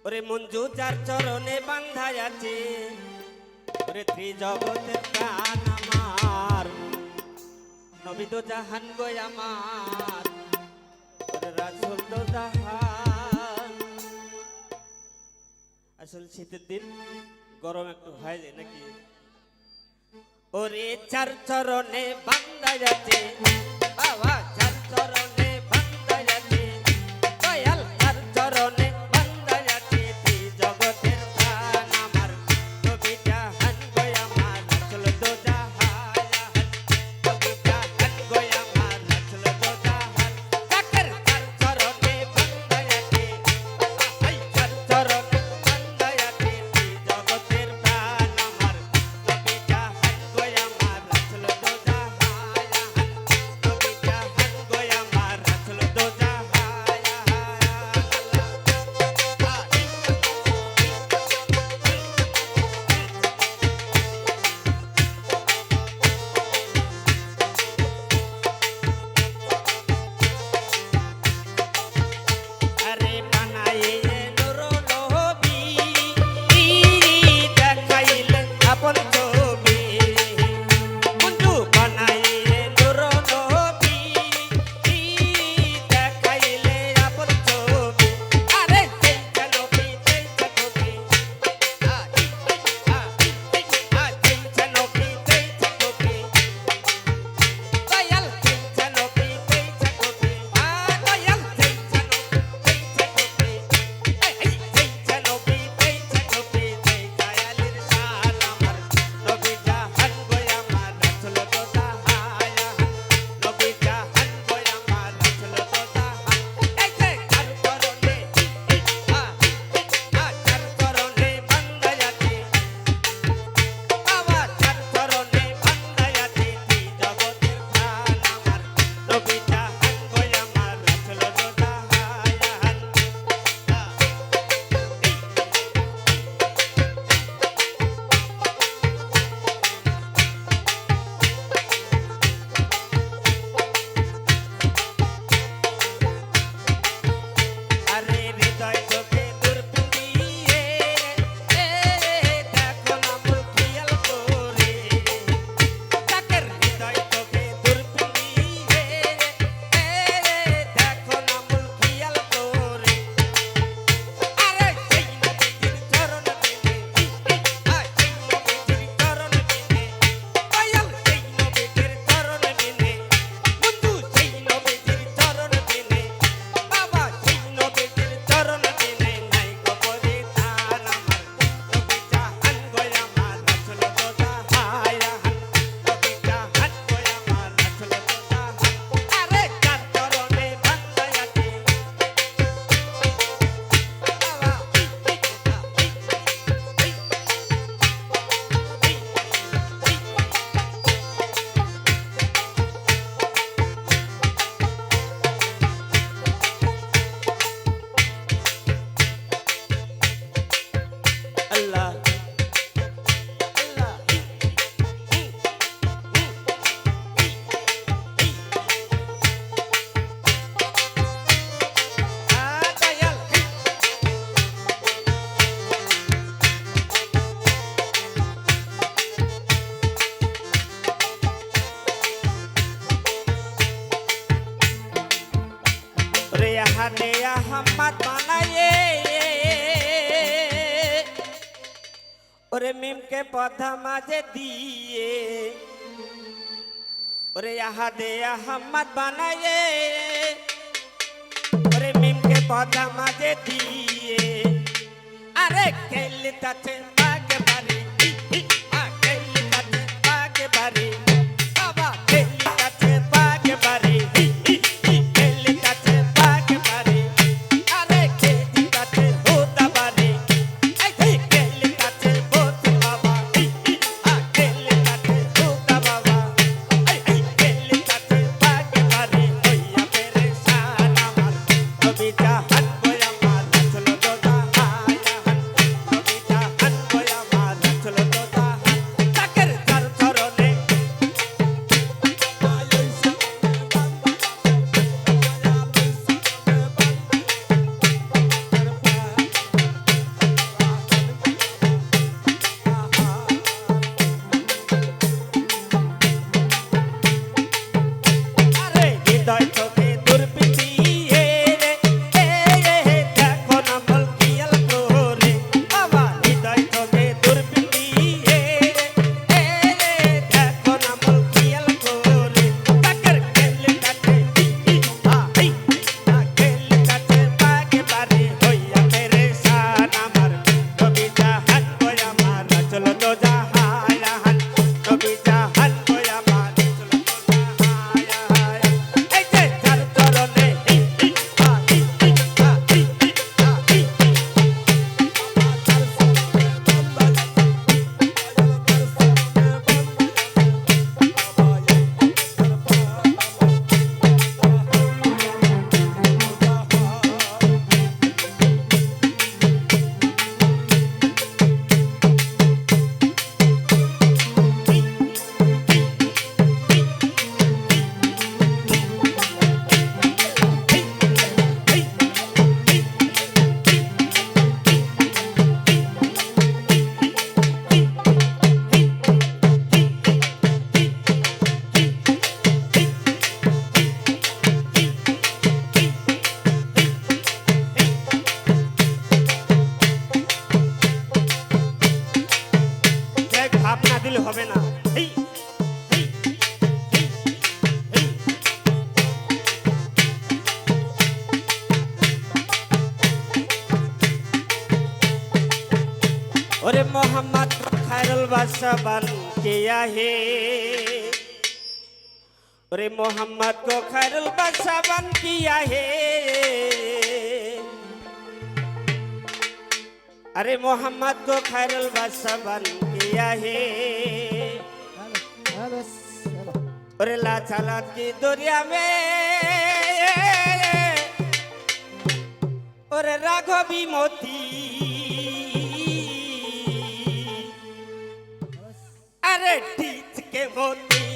ওরে মঞ্জু যার চরণে বান্ধা আছে, ওরে ত্রিজগতের প্রাণ আমার, নবী তো জাহান গো আমার, ওরে রাসূল তো জাহান। আসলে শীতের দিন গরম একটু হয় যায় নাকি। ওরে চার চরণে বান্ধা আছে বাবা, চার চরণে বান্ধা আছে, দয়াল চার চরণে বান্ধা আছে, জগতের প্রাণ আমার, নবী জাহান গো আমার, রাসূল তো জাহান, নবী জাহান গো আমার, রাসূল তো জাহান। তাকের চার চরণে বান্ধা আছে, এই চার চরণে বান্ধা আছে, জগতের প্রাণ আমার, নবী জাহান গো আমার, রাসূল তো জাহান, নবী জাহান গো আমার, রাসূল তো জাহান। আরে বানাইয়ে নূর নবী, দেখাইলে আপন ছবি, বন্ধু বানাইয়ে নূর নবী, দেখাইলে আপন ছবি। আরে তেইছা নবী, তেইছা নবী, তেইছা নবী, তেইছা নবী, দয়াল তেইছা নবী, তেইছা নবী, দয়াল তেইছা নবী, তেইছা নবী, এই তেইছা নবী, তেইছা নবী, দয়ালের শান আমার, নবী জাহান গো আমার, রাসূল তো জাহান, নবী জাহান গো আমার, রাসূল তো জাহান। এই যে চার চরণে, চার চরণে বান্ধা আছে বাবা, চার চরণে বান্ধা আছে, জগতের প্রাণ আমার, নবী জাহান গো আমার, রাসূল তো জাহান। আরে হৃদয় চোখে দূরবীন দিয়ে, দেখো না মূল খেয়াল করে, তাকের হৃদয় চোখে দূরবীন দিয়ে, দেখো না মূল খেয়াল করে। আরে সেই নবীজির চরণ বিনে, সেই নবীজির চরণ বিনে, দয়াল সেই নবীজির চরণ বিনে, বন্ধু সেই নবীজির চরণ বিনে, বাবা সেই নবীজির চরণ বিনে, নাই গো পরিত্রাণ আমার, নবী জাহান গো আমার, রাসূল তো জাহান, নবী জাহান গো আমার, রাসূল তো জাহান। আরে চার চরণে বান্ধা আছে আল্লাহ আল্লাহ। দয়াল রে হাতে আহমদ বানায়ে, ওরে মিমকে পথা মাঝে দিয়ে, ওরে আহাদে আহমদ বানায়ে, ওরে মিমকে পথা মাঝে দিয়ে, আরে খেলতাছে বাগে বাড়ি, খেলতাছে বাগে বাড়ি, বাবা খেলতাছে বাগে বাড়ি, খেলতাছে বাগে বাড়ি, আরে খেলতাছে হোতা বাড়ি, এই খেলতাছে হোতা বাবা, খেলতাছে হোতা বাবা, এই খেলতাছে বাগে বাড়ি, হইয়া পেরেশান আমার, নবী জাহান গো আমার, রাসূল তো জাহান, নবী জাহান গো ओरे मोहम्मद खैरुल बादशाह बन के आहे ओरे मोहम्मद को खैरुल बादशाह बन किया है अरे मोहम्मद को खैरुल बादशाह बन किया है अरे लाचालात की दुनिया में अरे राघवी मोती अरे टीच के मोती